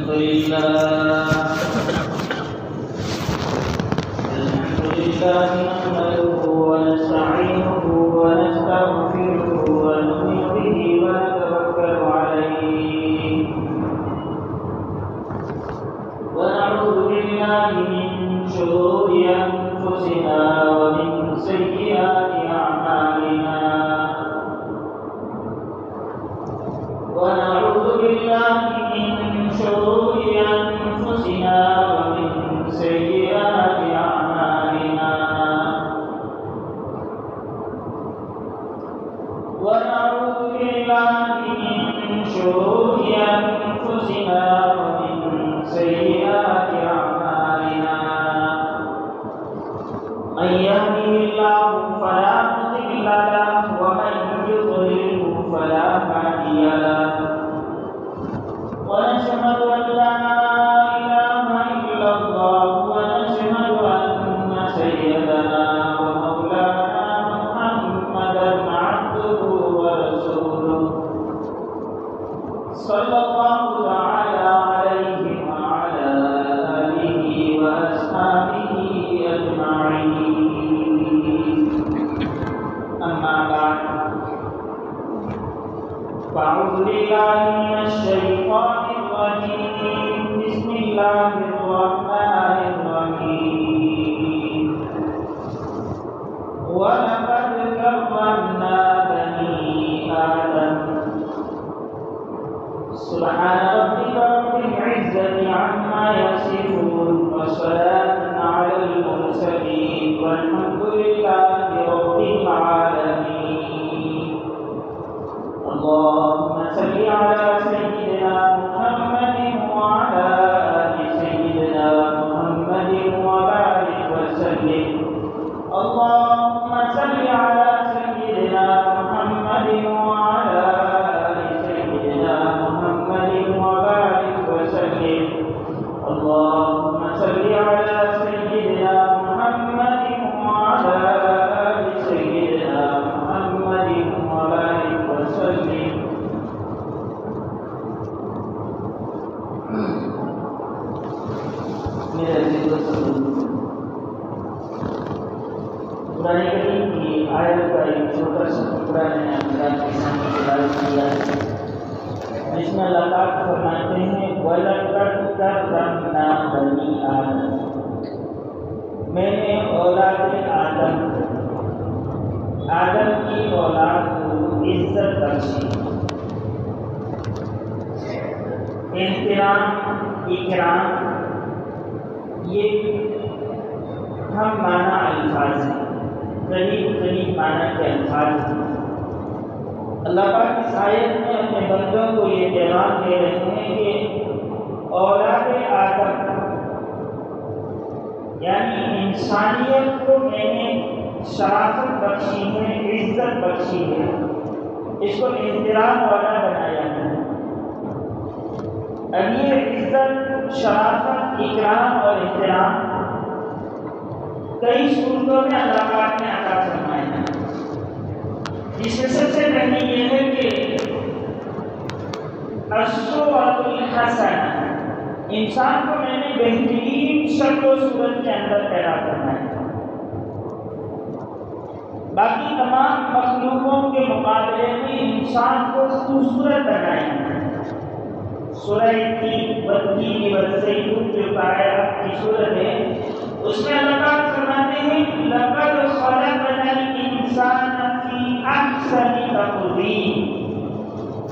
الحمد لله نحمده ونستعينه ونستغفره ونؤمن به ونتوكل عليه ونعوذ بالله من شرور أنفسنا ومن سيئات أعمالنا ونعوذ بالله من شرور أنفسنا ومن سيئات أعمالنا ونعوذ بالله من شرور أنفسنا ومن سيئات أعمالنا من يهده الله فلا مضل له ومن يضلل فلا هادي له ونشهد أن لا إله إلا الله ونشهد أن سيدنا ومولانا محمدا عبده ورسوله صلى الله تعالى عليه وعلى آله وأصحابه أجمعين أما بعد فأعوذ بالله من الشيطان الرجيم بسم الله الرحمن الرحيم ولقد كرمنا بني آدم سبحان ربك رب العزة عما يصفون وسلام على المرسلين والحمد لله رب العالمين اللهم صل على سيدنا محمد وعلى آل سيدنا محمد وبارك وسلم اللهم صل على سيدنا محمد وعلى آل سيدنا محمد وبارك وسلم اللهم صل على سيدنا محمد وعلى آل سيدنا محمد وبارك وسلم میرے عزیز دوستو، قرآن کریم کی آیت کا ایک چھوٹا سا ٹکڑا میں نے آپ کے سامنے تلاوت کیا ہے، جس میں اللہ پاک فرماتے ہیں وَلَقَدْ كَرَّمْنَا بَنِي آدم، میں نے اولاد آدم کی اولاد کو عزت بخشی، احترام اکرام یہ ہم معنی الفاظ ہیں، قریب معنی کے الفاظ ہیں۔ اللہ پاک اس آیت میں اپنے بندوں کو یہ پیغام دے رہے ہیں کہ اولاد آدم یعنی انسانیت کو میں نے شرافت بخشی ہے، عزت بخشی ہے، اس کو احترام والا بنایا ہے۔ اب یہ عزت، شرافت، اکرام اور احترام کئی صورتوں میں اللہ پاک نے عطا فرمایا ہے، جس میں سب سے پہلی یہ ہے کہ الصورۃ الحسنہ، انسان کو میں نے بہترین شکل و صورت کے اندر پیدا کرنا ہے، باقی تمام مخلوقوں کے مقابلے میں انسان کو خوبصورت بنایا ہے۔ سورہ 32 جو آیات کی صورت ہے، اس میں اللہ پاک فرماتے ہیں لَقَدْ خَلَقْنَا الْإِنسَانَ فِي أَحْسَنِ تَقْوِيمٍ،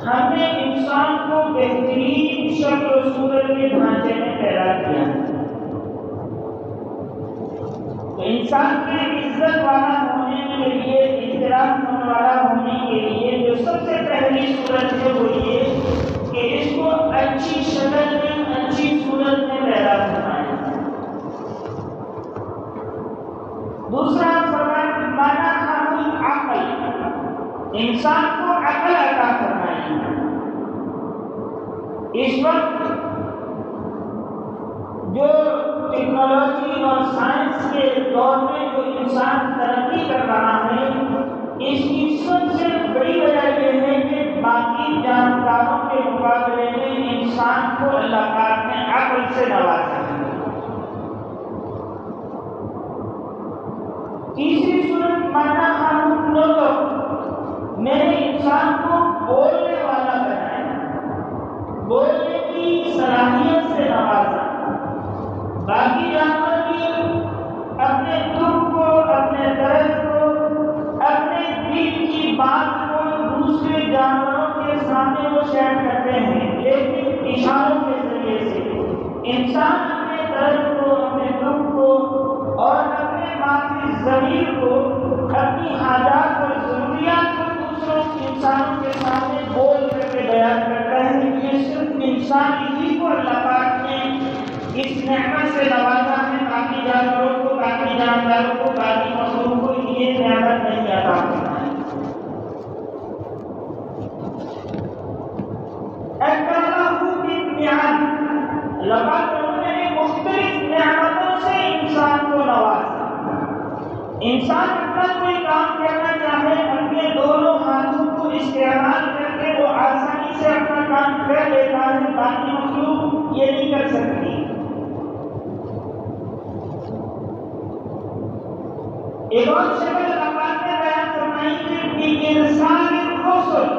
ہم نے انسان کو بہترین شکل و صورت کے ڈھانچے میں پیدا کیا۔ تو انسان کے عزت والا ہونے کے لیے، احترام ہونے والا ہونے کے لیے جو سب سے پہلی صورت ہے وہ یہ کہ اس کو اچھی شکل میں، اچھی صورت میں پیدا کرنا ہے۔ دوسرا فرمانا العقل، انسان کو عقل عطا فرمائی ہے۔ اس وقت جو ٹیکنالوجی اور سائنس کے دور میں جو انسان ترقی کر رہا ہے، اس کی سب سے بڑی وجہ یہ ہے کہ باقی جانکاروں کے مقابلے میں انسان کو اللہ پاک نے عقل سے نوازا ہے۔ تیسری صورت مانا ہم لوگ میں نے انسان کو بولنے والا بنایا، بولنے کی صلاحیت سے نوازا۔ باقی جانور بھی اپنے دکھ کو، اپنے درد کو، اپنے دل کی بات کو دوسرے جانوروں کے سامنے وہ شیئر کرتے ہیں، لیکن اشاروں کے ذریعے سے۔ انسان اپنے درد کو، اپنے دکھ کو اور اپنے معافی ضمیر کو، اپنی حاجات اور ضروریات کو دوسروں انسانوں کے سامنے بول کر کے بیان کرتا ہے۔ یہ صرف انسان ہی کو اللہ پاک نے اس نعمت سے نوازا ہے، باقی جانوروں کو، باقی جانداروں کو، باقی مخلوق کو یہ نعمت نہیں عطا کرتا ہے۔ اللہ پاک نے مختلف نعمتوں سے انسان کو نوازا۔ انسان اپنا کوئی کام کرنا چاہے، اپنے دونوں ہاتھوں کو استعمال کر کے وہ آسانی سے اپنا کام کر لیتا ہے، باقی مخلوق یہ نہیں کر سکتی۔ ایک اور شکل اللہ پاک نے بیان فرمائی کہ انسان الرسل،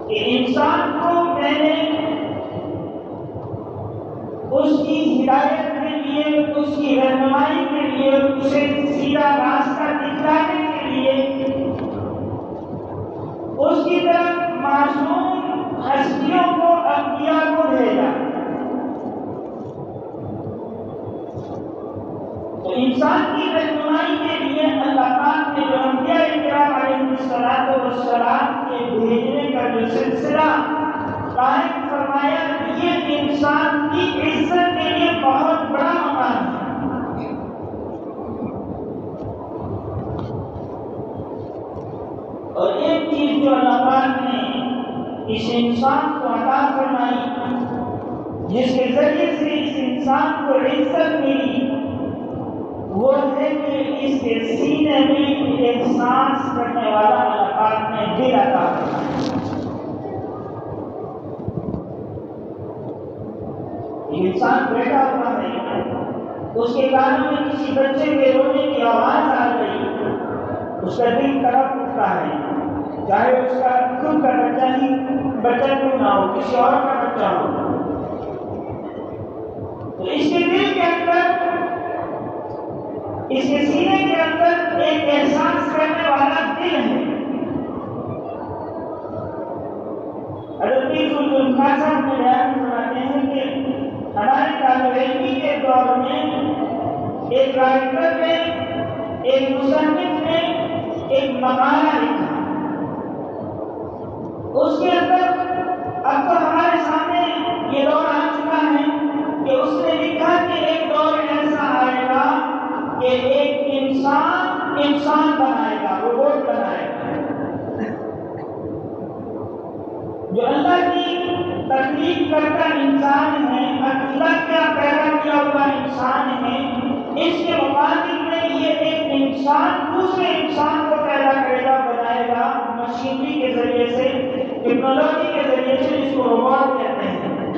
کہ انسان کو میں نے اس کی ہدایت کے لیے، اس کی رہنمائی کے لیے، اسے سیدھا راستہ دکھلانے کے لیے اس کی طرف معصوم ہستیوں کو، انبیاء کو بھیجا۔ تو انسان کی رہنمائی کے لیے اللہ پاک نے جو انبیاء کرام علیہ السلام کے بھیجنے کا جو سلسلہ قائم فرمایا، یہ انسان کی عزت کے لیے بہت بڑا مقام ہے۔ اور ایک چیز جو اللہ پاک نے اس انسان کو عطا فرمائی، جس کے ذریعے سے اس انسان کو عزت ملی، وہ ہے کہ اس کے سینے میں ایک سانس کرنے والا اللہ پاک نے دل عطا فرمایا۔ انسان بیٹھا ہوا ہے، اس کے کانوں میں کسی بچے کے رونے کی آواز آ گئی، اس کا دل تڑپ اٹھتا ہے، چاہے اس کا خود کا بچہ کیوں نہ ہو، کسی اور کا بچہ ہو۔ تو اس کے دل کے اندر، اس کے سینے کے اندر ایک احساس کرنے والا دل ہے۔ حضرت القاسم صاحب نے بیان فرماتے ہیں کہ ہمارے طالب علمی کے دور میں ایک رائٹر نے، ایک مصنف نے ایک مقالہ لکھا، اس کے اندر اب تو ہمارے سامنے یہ دور آ چکا ہے کہ اس نے لکھا کہ ایک دور ایسا آئے گا کہ ایک انسان بنائے گا، روبوٹ بنائے گا، جو اللہ کی تخلیق کرتا انسان ہے، اللہ کا پیدا کیا ہوا انسان ہے، اس کے مقابل میں یہ ایک انسان دوسرے انسان کو پیدا کرے گا، بنائے گا، مشینری کے ذریعے سے، ٹیکنالوجی کے ذریعے سے، اس کو روبوٹ کہتے ہیں۔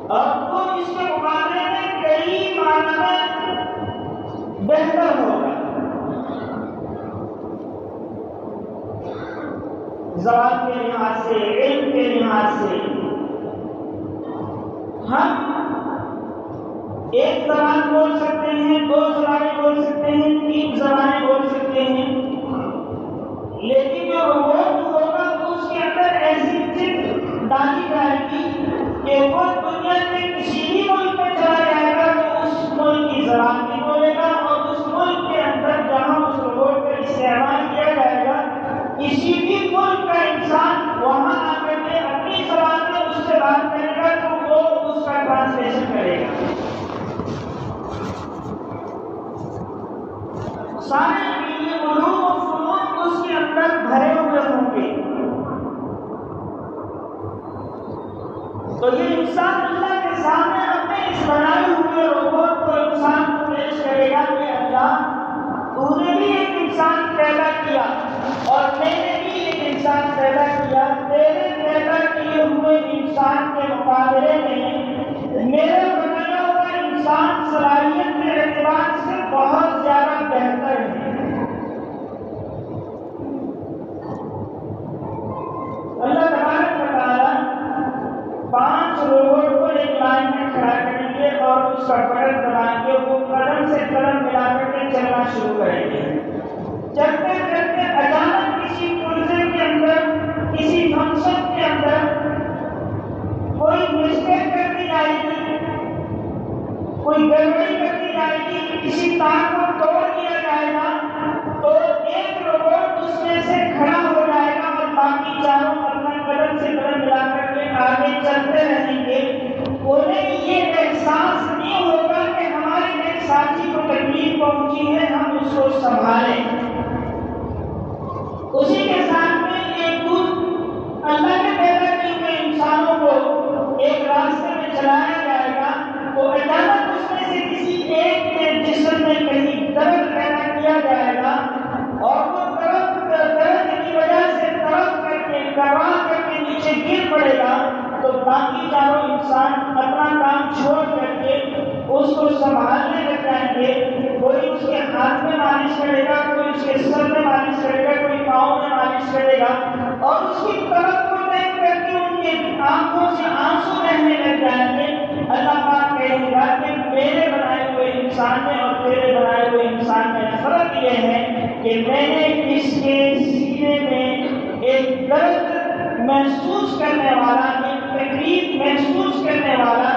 اور وہ اس کے مقابلے میں کئی معنوں میں بہتر ہوگا، زبان کے لحاظ سے، علم کے لحاظ سے۔ ہم ایک زبان بول سکتے ہیں، 2 زبانیں بول سکتے ہیں، 3 زبانیں بول سکتے ہیں، لیکن جو روبوٹ ہوگا اس کے اندر ایسی چپ ڈالی جائے گی کہ وہ دنیا کے کسی بھی ملک میں چلا جائے گا تو اس ملک کی زبان بھی بولے گا، اور اس ملک کے اندر جہاں اس روبوٹ کا استعمال کیا جائے گا، کسی بھی ملک کا انسان وہاں آ کر کے اپنی زبان میں اس سے بات کرے گا تو وہ اس کا ٹرانسلیشن کرے گا۔ سارے علوم و فنون اس کے اندر بھرے ہوئے ہوں گے۔ تو یہ انسان اللہ کے سامنے اپنے اس بنائے ہوئے روبوٹ کو انسان کو پیش کرے گا کہ اللہ تو نے بھی ایک انسان پیدا کیا اور میں نے بھی ایک انسان پیدا کیا، تیرے پیدا کیے بنائے ہوئے انسان کے مقابلے میں میرا بنایا ہوا انسان صلاحیت کے اعتبار سے بہت زیادہ بہتر ہے۔ اللہ تبارک و تعالیٰ 5 روبوٹ کو ایک لائن میں کھڑا کریں گے اور اس کا بٹن دبائیں گے، وہ قدم سے قدم ملا کر کے چلنا شروع کریں گے۔ چلتے چلتے اچانک کسی پرزے کے اندر، کسی فنکشن کے اندر کوئی مسٹیک کر دی جائے گی، کوئی گڑبڑی کر دی جائے گی، کسی تار کو توڑ دیا جائے گا، تو ایک روبوٹ اس میں سے کھڑا ہو جائے گا اور باقی چاروں اپنا قدم سے قدم ملا کر کے آگے چلتے رہیں گے۔ انہیں یہ احساس نہیں ہوگا کہ ہمارے ایک ساتھی کو تکلیف پہنچی ہے، ہم اس کو سنبھالیں۔ اسی کے ساتھ میں ایک دودھ اللہ کے پیدا کیے ہوئے انسانوں کو ایک راستے میں چلایا جائے گا، تو اچانک اس میں سے کسی ایک کے جسم میں کہیں درد پیدا کیا جائے گا اور وہ درد کی وجہ سے تڑپ کر کے کروا کر کے نیچے گر پڑے گا، تو باقی چاروں انسان اپنا کام چھوڑ کر کے اس کو سنبھالنے لگ جائیں گے۔ کوئی اس کے ہاتھ میں مالش کرے گا، کوئی اس کے سر میں مالش کرے گا، کوئی پاؤں میں مالش کرے گا، اور اس کی طرف کو دیکھ کر کے ان کی آنکھوں سے آنسو بہنے لگ جائیں گے۔ اللہ پاک کہے گا کہ میرے بنائے ہوئے انسان میں اور تیرے بنائے ہوئے انسان میں فرق یہ ہے کہ میں نے اس کے سینے میں ایک درد محسوس کرنے والا، ایک تکلیف محسوس کرنے والا،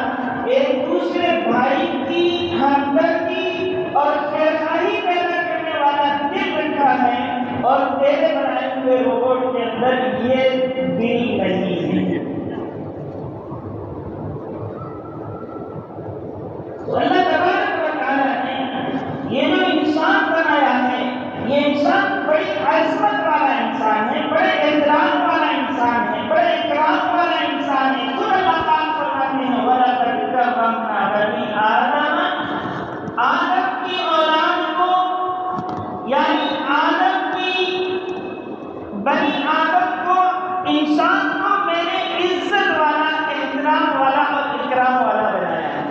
ایک دوسرے بھائی کی ہمدردی اور خیرخواہی پیدا کرنے والا دل رکھا ہے، اور تیرے بنائے ہوئے روبوٹ کے اندر یہ دل نہیں ہے۔ تو اللہ تبارک و تعالیٰ نے یہ جو انسان بنایا ہے، یہ انسان بڑی عظمت والا انسان ہے، بڑے احترام والا انسان ہے، بڑے اکرام والا انسان ہے۔ خود اللہ پاک فرماتے ہیں وَلَقَدْ كَرَّمْنَا بَنِي آدَمَ، آدم کی اولاد کو، یعنی آدم کی بنی آدم کو، انسان کو میں نے عزت والا، احترام والا اور اکرام والا بنایا ہے۔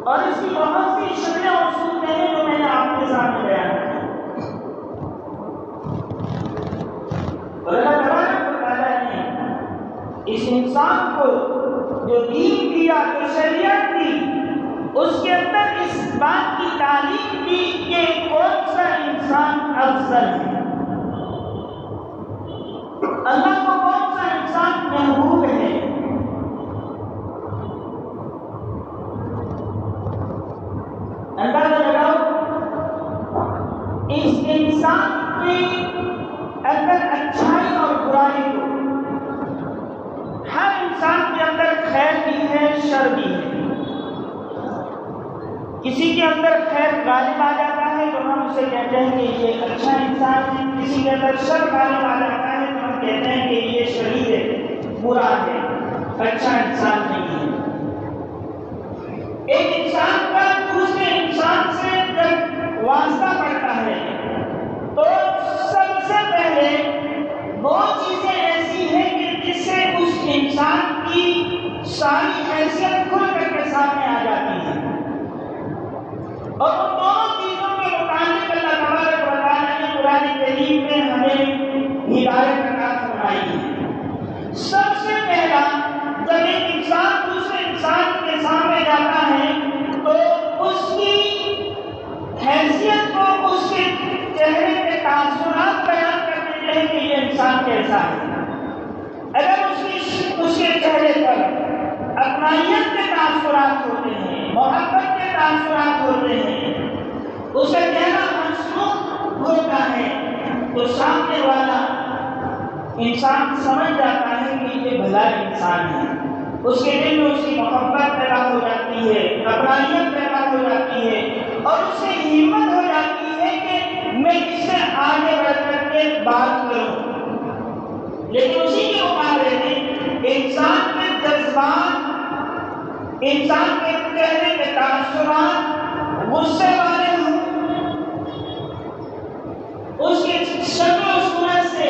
اور اس کی بہت سی شکلیں اور صورتیں ہیں جو میں نے آپ کے سامنے بیان کی۔ اور اللہ تبارک و تعالیٰ نے اس انسان کو جو دین دیا، جو شریعت دی، اس کے اندر اس بات کی تعلیم دی کہ کون سا انسان افضل ہے، اللہ کو کون سا انسان محبوب ہے۔ اندازہ لگاؤ اس انسان کے اندر اچھائی اور برائی کو، ہر انسان کے اندر خیر بھی ہے، شر بھی ہے۔ کسی کے اندر خیر غالب آ جاتا ہے تو ہم اسے کہتے ہیں کہ یہ اچھا انسان ہے، کسی کے اندر شر غالب آ جاتا ہے تو ہم کہتے ہیں کہ یہ شریر ہے، برا ہے، اچھا انسان نہیں ہے۔ ایک انسان کا دوسرے انسان سے جب واسطہ پڑتا ہے تو سب سے پہلے وہ چیزیں ایسی ہیں کہ جس سے اس انسان کی ساری حیثیت کھل کر کے سامنے آ جاتی ہے، اور ان دونوں چیزوں کے متعلق اللہ تبارک و تعالیٰ نے قرآن کریم میں ہمیں ہدایت عطا فرمائی ہے۔ سب سے پہلا جب ایک انسان دوسرے انسان کے سامنے جاتا ہے تو اس کی حیثیت کو، اس کے چہرے کے تاثرات بیان کرتے ہیں کہ یہ انسان کیسا ہے۔ اگر اس کے چہرے پر اپنائیت کے تاثرات ہوتے ہیں، محبت کے تاثرات ہوتے ہیں، اس کا چہرہ مصروف ہوتا ہے، تو سامنے والا انسان سمجھ جاتا ہے کہ یہ بھلا انسان ہے۔ اس کے دل میں اس کی محبت پیدا ہو جاتی ہے، اپنائیت پیدا ہو جاتی ہے، اور اسے ہمت ہو جاتی ہے کہ میں اس سے آگے بڑھ کر کے بات کروں۔ لیکن اسی کے مقابلے میں انسان کے جذبات، انسان کے چہرے کے تاثرات غصے والے ہوں، اس کے شکل و صورت سے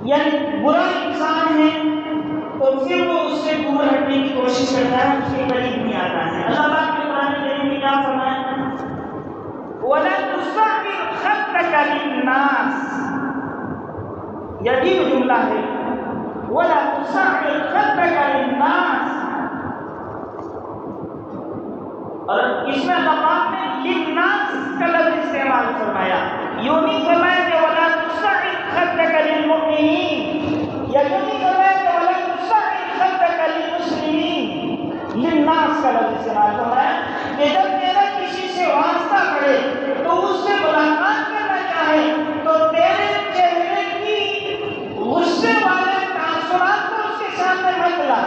یعنی برا انسان ہے تو پھر وہ اس سے دور ہٹنے کی کوشش کرتا ہے، اس کے قریب نہیں آتا ہے۔ اللہ پاک نے قرآن کریم میں کیا فرمایا؟ وَلَا تُصَعِّرْ خَدَّكَ لِلنَّاسِ، یہ بھی جملہ ہے، وَلَا تُصَعِّرْ خَدَّكَ لِلنَّاسِ، اور اس میں اللہ پاک نے لِلنَّاسِ کا لفظ استعمال فرمایا، یوں نہیں فرمایا کہ وَلَا تُصَعِّرْ خَدَّكَ لِلْمُؤْمِنِينَ، یا یوں نہیں فرمایا کہ وَلَا تُصَعِّرْ خَدَّكَ لِلْمُسْلِمِينَ، لِلنَّاسِ کا لفظ استعمال فرمایا کہ جب تیرا کسی سے واسطہ پڑے تو اس سے ملاقات کرنا چاہے تو تیرے چہرے کی غصے والے تاثرات کو اس کے سامنے مت لا،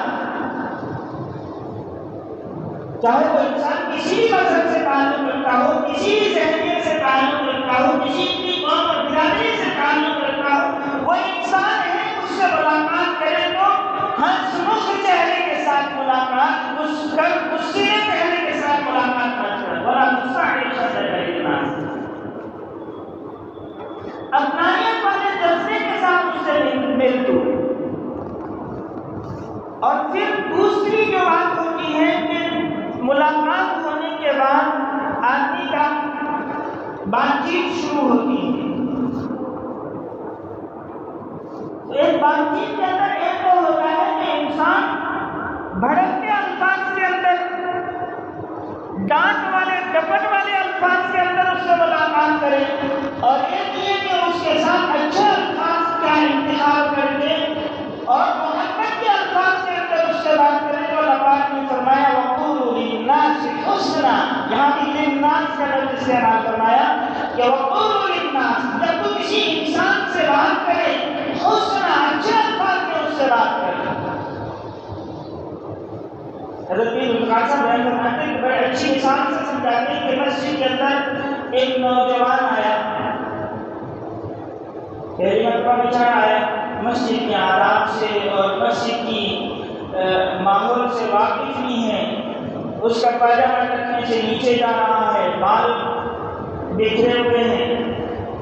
چاہے وہ انسان کسی بھی مذہب سے تعلق رکھتا ہو، کسی بھی ذہنیت سے تعلق رکھتا ہو، کسی بھی قوم اور برادری سے تعلق رکھتا ہو، وہ انسان ہے، اس سے ملاقات کرے تو ہنسمکھ چہرے کے ساتھ ملاقات، غصے چہرے کے ساتھ ملاقات مت کر، ولا تصعر خدك للناس، اپنائیت والے جذبے کے ساتھ اس سے مل تو۔ اور پھر دوسری جو بات ہوتی ہے کہ ملاقات ہونے کے بعد آدمی کا بات چیت شروع ہوتی ہے، تو ایک بات چیت کے اندر ایک تو ہوتا ہے کہ انسان بھڑکتے الفاظ کے اندر، ڈانٹ والے ڈپٹ والے الفاظ کے اندر اس سے ملاقات کرے، اور ایک یہ کہ اس کے ساتھ اچھے الفاظ کا انتخاب کر کے اور محبت کے الفاظ کے اندر اس سے بات کرے۔ تو اللہ پاک نے فرمایا وَقُولُوا لِلنَّاسِ حُسْنًا، یہاں بھی لِلنَّاسِ کا لفظ استعمال فرمایا کہ وَقُولُوا لِلنَّاسِ، جب تو کسی انسان سے بات کرے حُسْنًا، اچھے الفاظ میں اس سے بات کرے۔ حضرت پیر القاسم صاحب بیان فرماتے ہیں کہ بڑے اچھی مثال سے سمجھاتے ہیں کہ مسجد کے اندر ایک نوجوان آیا، پہلی مرتبہ بیچارہ آیا، مسجد کے آداب سے اور مسجد کی ماحول سے واقف نہیں ہے، اس کا پاجامہ ٹکنے سے نیچے جا رہا ہے، بال بکھرے ہوئے ہیں،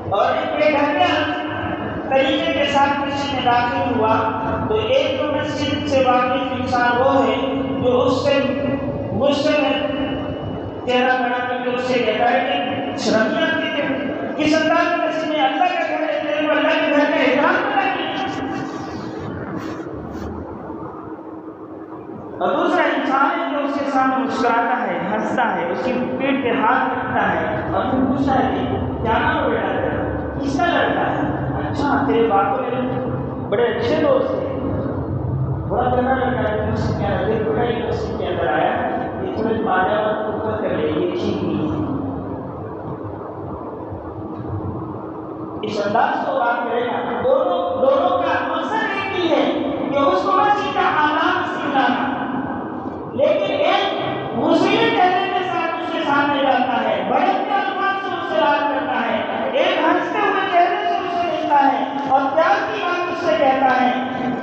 اور ایک بے ڈھنگے طریقے کے ساتھ مسجد میں داخل ہوا تو ایک تو مسجد سے واقف انسان وہ ہے جو اس سے غصے میں چہرہ بنا کر اس سے کہتا ہے کہ شرمیاں کس انداز میں مسجد میں اللہ کا گھر ہے، تیرے کو اللہ کے گھر کا احترام کرنا ہے۔ اور دوسرا انسان ہے جو اس کے سامنے مسکراتا ہے، ہنستا ہے، اس کی پیٹھ پہ ہاتھ رکھتا ہے اور پھر پوچھتا ہے کہ کیا نام ہے بیٹا تیرا، کس کا لڑکا ہے، اچھا تیرے باپ میرے بڑے اچھے دوست ہیں، بڑا گندا لڑکا ہے، مسجد کے اندر دیکھ بڑا ہی مسجد کے اندر آیا، یہ تھوڑے پاجامہ اوپر کر لے، یہ ٹھیک نہیں ہے۔ اس انداز کو بات کرے گا، دونوں کا مقصد ایک ہی ہے کہ اس کو مسجد کا آداب سکھانا، لیکن ایک غصے چہرے کے ساتھ اس کے سامنے جاتا ہے، بڑھتے الفاظ سے اس سے بات کرتا ہے، ایک ہنستے ہوئے چہرے سے اس سے ملتا ہے اور پیار کی بات اس سے کہتا ہے۔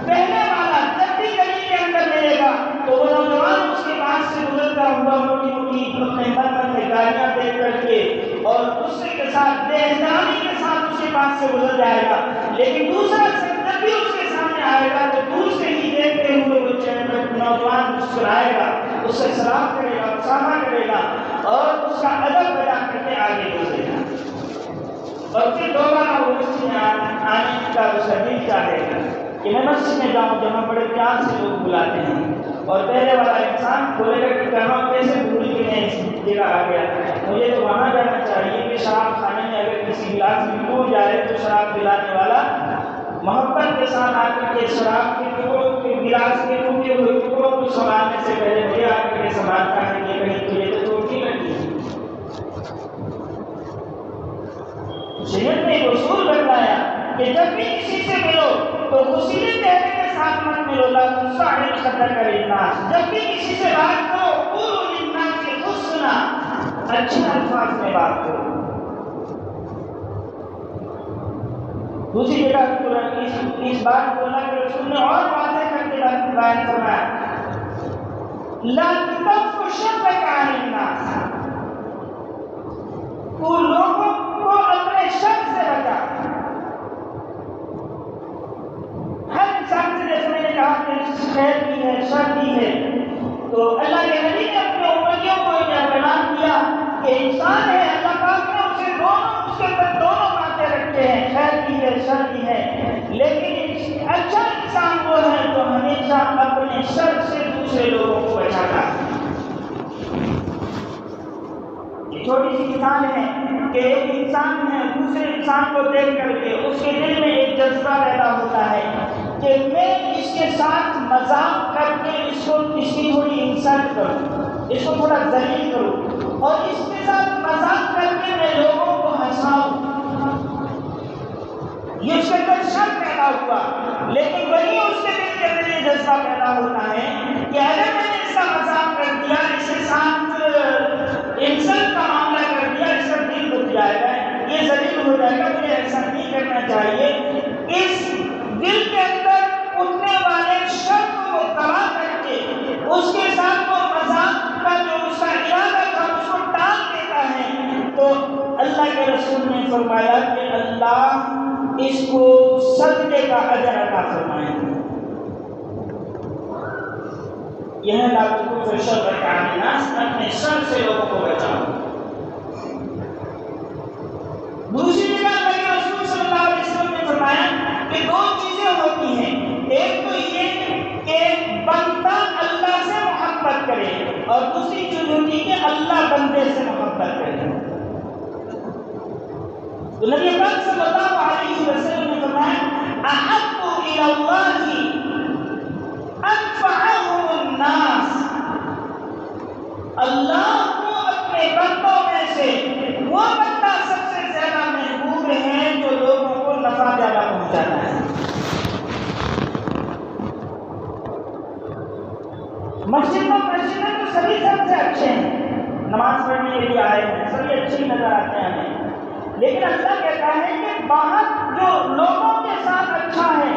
پہلے والا جب بھی گلی کے اندر ملے گا تو وہ نوجوان اس کے پاس سے گزرتا ہوا موٹی موٹی اپنے من میں گالیاں دے کر کے اور غصے کے ساتھ بے احترامی کے ساتھ اس کے پاس سے گزر جائے گا، لیکن دوسرا شخص جب بھی اس کے سامنے آئے گا تو دور سے ہی دیکھتے ہوئے وہ نوجوان مسکرائے گا، اس سے سلام کرے گا، مسامحہ کرے گا اور اس کا ادب ادا کر کے آگے گزرے گا، اور پھر دوبارہ وہ مسجد میں آنے کا اس کا دل چاہے گا کہ میں مسجد میں جاؤں جہاں بڑے پیار سے لوگ بلاتے ہیں۔ اور پہلے والا انسان بولے گا کہ کہاں کیسے بھول کے میں اس جگہ آ گیا، مجھے تو وہاں جانا چاہیے کہ شراب کھانے میں اگر کسی گلاس میں ڈوب جائے تو شراب پلانے والا محبت کے ساتھ آ کر کے شراب کے ٹکڑوں کے گلاس کے ٹوٹے ہوئے ٹکڑوں کو سنبھالنے سے پہلے مجھے آ کر کے سنبھالتا ہے کہ کہیں تجھے تو چوٹ نہیں لگی۔ شریعت نے ایک اصول بتایا کہ جب بھی کسی سے ملو تو غصے چہرے کے ساتھ مت ملو، لا تصعر خدك للناس، جب بھی کسی سے بات کرو قولوا للناس حسنا، اچھے الفاظ میں بات کرو۔ دوسری جگہ اس بات کو اللہ کے رسول نے اور واضح کر کے بیان فرمایا، لا تکف شرك عن الناس، تو لوگوں کو اپنے شر سے بچا۔ خیر کی ہے، شر کی ہے، تو اللہ کے نبی نے اپنے امتیوں کو یہ اعلان کیا کہ انسان ہے، اللہ پاک نے اس کے اندر دونوں باتیں رکھے ہیں، خیر کی ہے، شر کی ہے، لیکن اچھا انسان وہ ہے جو ہمیشہ اپنے شر سے دوسرے لوگوں کو بچاتا ہے۔ یہ چھوٹی سی مثال ہے کہ ایک انسان ہے، دوسرے انسان کو دیکھ کر کے اس کے دل میں ایک جذبہ پیدا ہوتا ہے کہ میں اس کے ساتھ مذاق کر کے اس کی تھوڑی انسلٹ کروں، اس کو تھوڑا ذلیل کروں، اور اس کے ساتھ مذاق کر کے میں لوگوں کو ہنساؤں۔ یہ اس کے اندر شر پیدا ہوا، لیکن وہی اس کے دل کے اندر یہ جذبہ پیدا ہوتا ہے کہ اگر میں نے اس کا مذاق کر دیا، اس کے ساتھ انسلٹ کا معاملہ کر دیا، اس کا دل دکھ جائے گا، یہ ذلیل ہو جائے گا، مجھے ایسا نہیں کرنا چاہیے۔ اس دل کے اندر اٹھنے والے شر کو وہ تباہ کر کے اس کے ساتھ وہ مذاق کا جو اس کا ارادہ تھا اس کو ٹال دیتا ہے، تو اللہ کے رسول نے فرمایا کہ اللہ اس کو صدقے کا اجر عطا فرمائیں گے۔ یہ ہے لا تکفر شر الناس، اپنے شر سے لوگوں کو بچاؤ۔ دوسری جگہ اللہ کے رسول صلی اللہ علیہ وسلم نے فرمایا کہ دو چیزیں ہوتی ہیں، ایک تو یہ کہ بندہ اللہ سے محبت کرے، اور دوسری چیز ہوتی ہے کہ اللہ بندے سے محبت کرے۔ تو نبی پاک صلی اللہ علیہ وسلم نے فرمایا احب الی اللہ انفعهم الناس، اللہ کو اپنے بندوں میں سے وہ بندہ سب سے زیادہ محبوب ہے جو لوگوں کو نفع زیادہ پہنچاتا ہے۔ مسجد میں تو سبھی سب سے اچھے ہیں، نماز پڑھنے کے لیے آئے ہیں، سبھی اچھے نظر آتے ہیں ہمیں، لیکن اللہ کہتا ہے کہ باہر جو لوگوں کے ساتھ اچھا ہے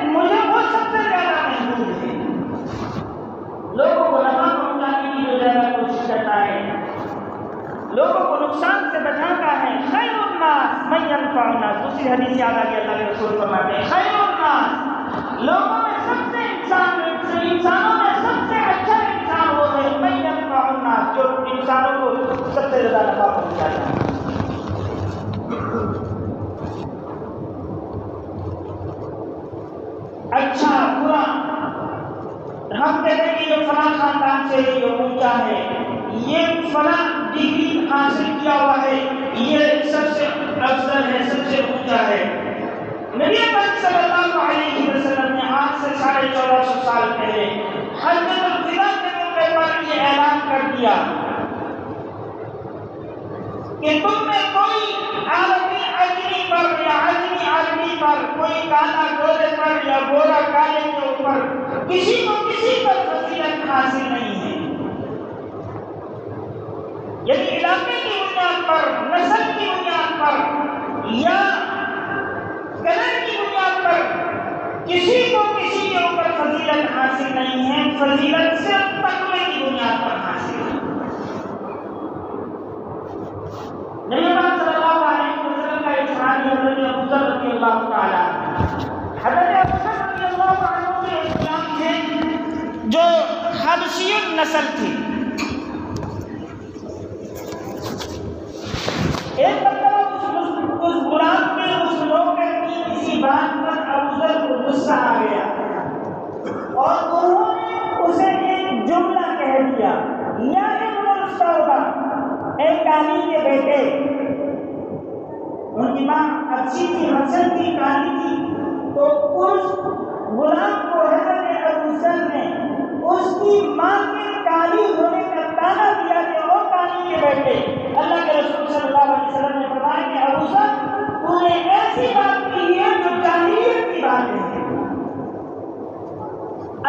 مجھے وہ سب سے زیادہ محبوب ہے۔ لوگوں کو نفع پہنچانے کی جو زیادہ کوشش کرتا ہے، لوگوں کو نقصان سے بچاتا ہے۔ خیر الناس من ينفع الناس، دوسری حدیث یاد آ گئی، اللہ کے رسول فرماتے ہیں خیر الناس، لوگوں میں سب سے انسانوں میں سب سے اچھا انسان وہ ہے من ينفع الناس، جو انسانوں کو سب سے زیادہ نفع پہنچاتا ہے۔ اچھا برا، ہم کہتے ہیں کہ یہ فلاں خاندان سے یہ اونچا ہے، یہ فلاں ڈگری حاصل کیا ہوا ہے، یہ سب سے افضل ہے، سب سے اونچا ہے۔ نبی پاک صلی اللہ علیہ وسلم نے آج سے 1450 سال پہلے حجۃ الوداع کے موقع پر یہ اعلان کر دیا کہ تم میں کوئی عالمی اجمی پر یا اجمی عالمی پر، کوئی کالا گورے پر یا گورا کالے کے اوپر کسی کو کسی پر فضیلت حاصل نہیں ہے۔ یعنی علاقے کی بنیاد پر، نسل کی بنیاد پر یا کلر کی بنیاد پر کسی کو کسی کے اوپر فضیلت حاصل نہیں ہے، فضیلت صرف تقوی کی بنیاد پر حاصل ہے۔ نبی پاک صلی اللہ علیہ وسلم کا ارشاد ہے، حضرت ابو ذر رضی اللہ تعالیٰ حضرت ابو ذر رضی اللہ عنہ کے اسلام تھے جو حبشی نسل تھی۔ ایک مرتبہ اس غلام کے اس نوکر کی کسی بات پر ابو ذر کو غصہ آ گیا اور انہوں نے اسے ایک جملہ کہہ دیا، یا ابن السودہ، اے کالی کے بیٹے۔ ان کی ماں اچھی تھی، حسن تھی، کالی تھی، تو اس غلام کو حضرت ابو ذر نے اس کی ماں کے کالی ہونے کا تانا دیا کہ وہ کالی کے بیٹے۔ اللہ کے رسول صلی اللہ علیہ وسلم نے فرمایا کہ ابو ذر تو نے ایسی بات کی ہے جو جاہلیت کی بات ہے،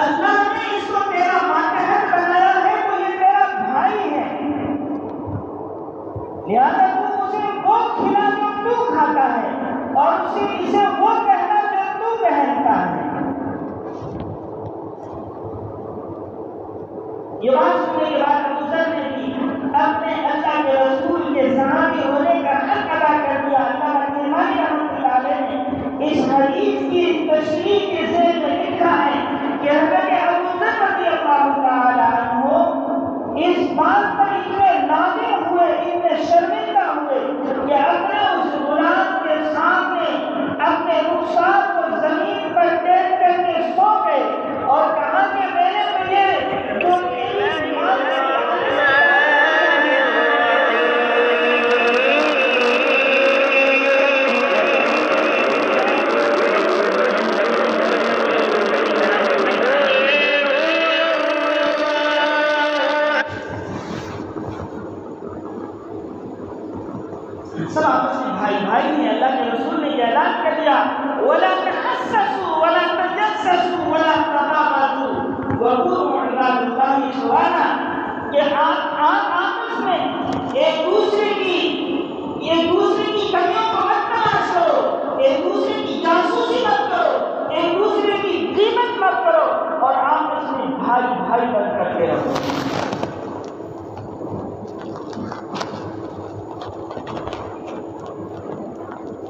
اللہ نے اس کو تیرا ماتحت بنایا ہے، تو یہ تیرا بھائی ہے، لہذا تو اسے وہ کھلا جو تو کھاتا ہے اور اسے وہ پہنا جو تو پہنتا ہے۔ یہ بات سننے کے بعد ابو ذر نے بھی اپنے اللہ کے رسول کے صحابی ہونے کا حق ادا کر دیا۔ اللہ رحمۃ اللہ علیہ نے اس حدیث کی تشریح کے ذیل میں لکھا ہے کہ دیا ولا تحسسوا ولا تجسسوا ولا تباغضوا وكونوا عباد الله اخوانا کہ آپ آپس میں ایک دوسرے کی کمیوں کو مت تلاش کرو، ایک دوسرے کی جاسوسی مت کرو، ایک دوسرے کی قیمت مت کرو، اور آپس میں بھائی بھائی بن کرتے رہو۔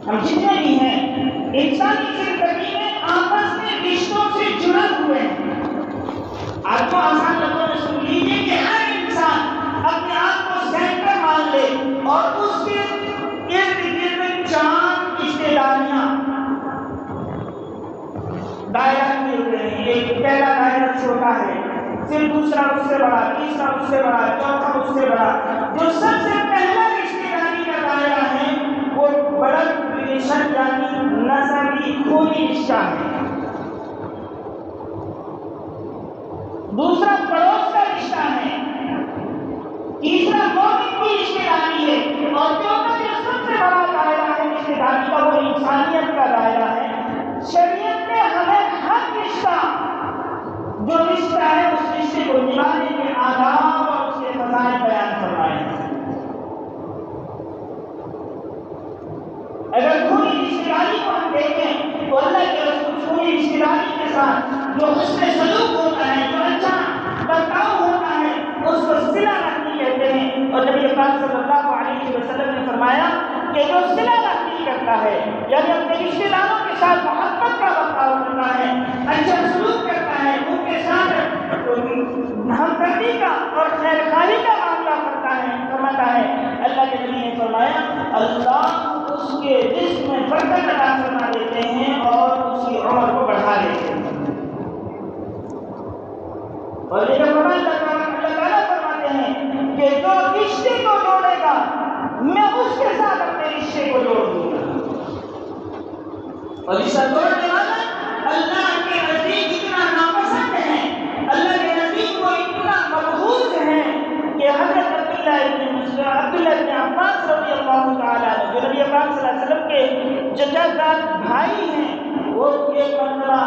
ہم جتنے بھی ہیں انسانی زندگی میں آپس میں رشتوں سے جڑے ہوئے ہیں۔ آپ کو آسان لفظوں میں سن لیجیے کہ ہر انسان اپنے آپ کو سینٹر مان لے اور اس کے ارد گرد 4 رشتے داریاں دائرہ کیے ہوئے ہیں۔ ایک پہلا دائرہ چھوٹا ہے، پھر دوسرا اس سے بڑا، تیسرا اس سے بڑا، چوتھا اس سے بڑا۔ جو سب سے پہلا رشتے داری کا دائرہ ہے وہ بڑا ریلیشن یعنی نسبی خونی رشتہ ہے۔ دوسرا پڑوس کا رشتہ ہے، تیسرا مومن کی رشتے داری ہے، اور چوتھا جو سب سے بڑا دائرہ ہے رشتے داری کا وہ انسانیت کا دائرہ ہے۔ شریعت نے ہمیں ہر رشتہ جو رشتہ ہے اس رشتے کو نبھانے کے آداب اور اس کے فضائل بیان فرمائے ہیں۔ اگر خونی رشتے داری کو ہم دیکھیں تو اللہ کے رسول خونی رشتے داری کے ساتھ جو حسن سلوک ہوتا ہے، جو اچھا برتاؤ ہوتا ہے، اس کو صلہ رحمی کہتے ہیں۔ اور نبی پاک صلی اللہ علیہ وسلم نے فرمایا کہ جو صلہ رحمی کرتا ہے یعنی اپنے رشتے داروں کے ساتھ محبت کا برتاؤ کرتا ہے، اچھا سلوک کرتا ہے، ان کے ساتھ ہمدردی کا اور خیر خواہی کا معاملہ کرتا ہے، فرماتا ہے، اللہ کے نبی نے فرمایا اللہ اس کے رزق میں برکت عطا فرما دیتے ہیں اور اس کی عمر کو بڑھا دیتے ہیں۔ اور یہ فرمان اللہ تعالیٰ فرماتے ہیں کہ جو رشتے کو جوڑے گا میں اس کے ساتھ اپنے رشتے کو جوڑ دوں گا، اور رشتہ توڑنے والا اللہ کے نزدیک اتنا ناپسند ہے، اللہ کے نزدیک وہ اتنا مبغوض ہے کہ حضرت عبداللہ بن عباس رضی اللہ تعالیٰ جو نبی پاک صلی اللہ علیہ وسلم کے چچا زاد بھائی ہیں، وہ ایک مرتبہ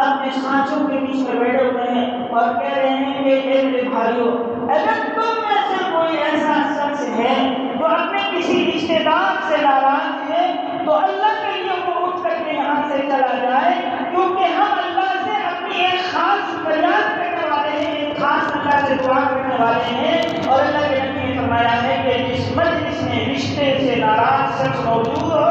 اپنے سانچوں کے بیچ میں بیٹھے ہوئے ہیں اور کہہ رہے ہیں کہ اے میرے بھائیوں، اگر تم میں سے کوئی ایسا شخص ہے جو اپنے کسی رشتے دار سے ناراض ہے تو اللہ کے لیے وہ اٹھ کر کے یہاں سے چلا جائے، کیونکہ ہم اللہ سے اپنی ایک خاص فریاد کرنے والے ہیں، ایک خاص اللہ سے دعا کرنے والے ہیں۔ اور اللہ کے نبی نے فرمایا ہے کہ جس مجلس میں رشتے سے ناراض شخص موجود ہو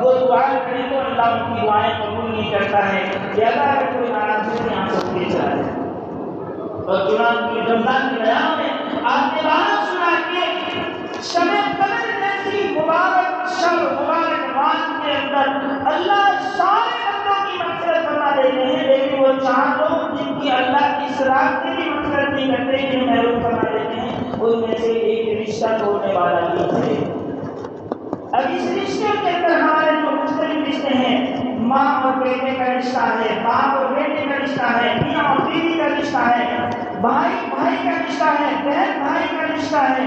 وہ دعا کرے تو اللہ ان کی دعائیں قبول نہیں کرتا ہے، لہذا اگر کوئی ناراض ہے یہاں سے اٹھ کے چلا جائے۔ اور قرآن کی رمضان کے بیان میں آپ نے بات سنا کہ شب قدر جیسی مبارک شب مبارک رات کے اندر اللہ سارے بندوں کی مغفرت فرما دیتے ہیں، لیکن وہ 4 لوگ جن کی اللہ اس رات کی بھی مغفرت نہیں کرتے جنہیں محروم فرما دیتے ہیں، ان میں سے ایک رشتہ توڑنے والا بھی ہے۔ اب اس رشتے کے اندر ہمارے جو مختلف رشتے ہیں، ماں اور بیٹے کا رشتہ ہے، باپ اور بیٹے کا رشتہ ہے، میاں اور بیوی کا رشتہ ہے، بھائی بھائی کا رشتہ ہے، بہن بھائی کا رشتہ ہے۔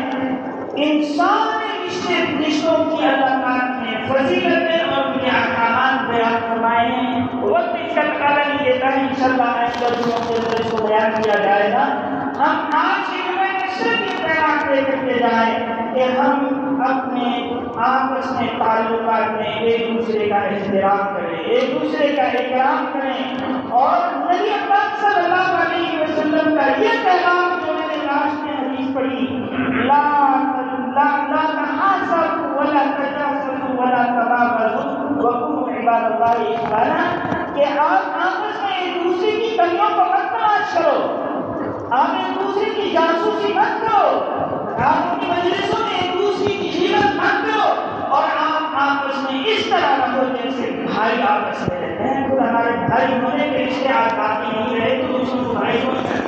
ان سارے رشتوں کی اللہ تعالیٰ نے فضیلتیں اور ان کے احکامات بیان فرمائے ہیں۔ وقت اس کا تقاضا نہیں دیتا ہے، انشاءاللہ آئندہ جمعوں کے اندر اس کو بیان کیا جائے گا۔ ہم آج کے جمعے میں صرف یہ بیان دے کرتے جائیں کہ ہم اپنے آپس میں تعلقات میں ایک دوسرے کا احترام کریں، ایک دوسرے کا اکرام کریں، اور نبی پاک صلی اللہ علیہ وسلم کا یہ پیغام جو میں نے لاسٹ میں حدیث پڑھی، لا تحاسدوا ولا تجاسسوا ولا تباغضوا وكونوا عباد الله اخوانا، کہ آپ آپس میں ایک دوسرے کی کمیوں کو مت تلاش کرو، آپ ایک دوسرے کی جاسوسی مت کرو، آپ اپنی مجلسوں میں ایک دوسرے کی غیبت مت کرو، اور آپ آپس میں اس طرح رہو جیسے بھائی آپس میں رہتے ہیں۔ خود ہمارے بھائی ہونے کے رشتے آج باقی نہیں رہے تو دوسروں کو بھائی ہو جائے۔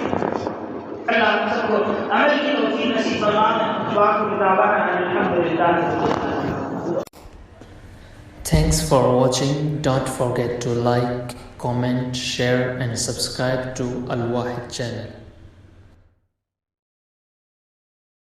اللہ ہم سب کو عمل کی توفیق نصیب فرمائے۔ وآخر دعوانا الحمدللہ۔ Thanks for watching. Don't forget to like, comment, share and subscribe to Al Wahid channel.